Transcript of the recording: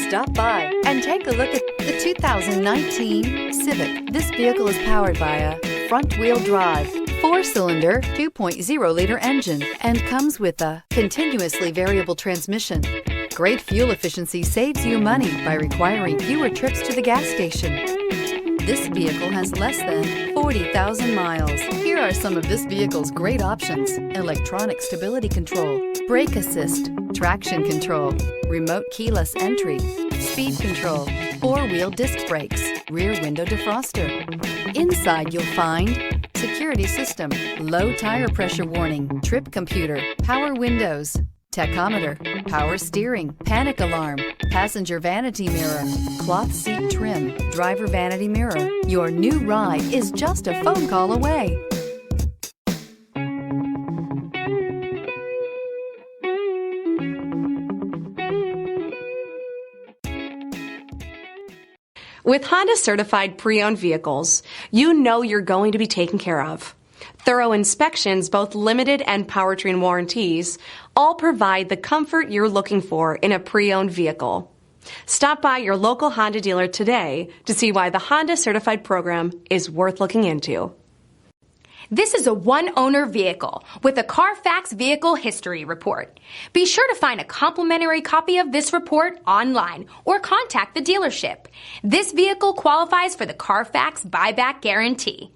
Stop by and take a look at the 2019 Civic. This vehicle is powered by a front-wheel drive, 4-cylinder, 2.0-liter engine, and comes with a continuously variable transmission. Great fuel efficiency saves you money by requiring fewer trips to the gas station. This vehicle has less than 40,000 miles. Here are some of this vehicle's great options: electronic stability control, brake assist, traction control, remote keyless entry, speed control, 4-wheel disc brakes, rear window defroster. Inside you'll find security system, low tire pressure warning, trip computer, power windows, tachometer, power steering, panic alarm, passenger vanity mirror, cloth seat trim, driver vanity mirror. Your new ride is just a phone call away. With Honda certified pre-owned vehicles, you know you're going to be taken care of. Thorough inspections, both limited and powertrain warranties, all provide the comfort you're looking for in a pre-owned vehicle. Stop by your local Honda dealer today to see why the Honda Certified program is worth looking into. This is a one-owner vehicle with a CARFAX Vehicle History Report. Be sure to find a complimentary copy of this report online or contact the dealership. This vehicle qualifies for the CARFAX Buyback Guarantee.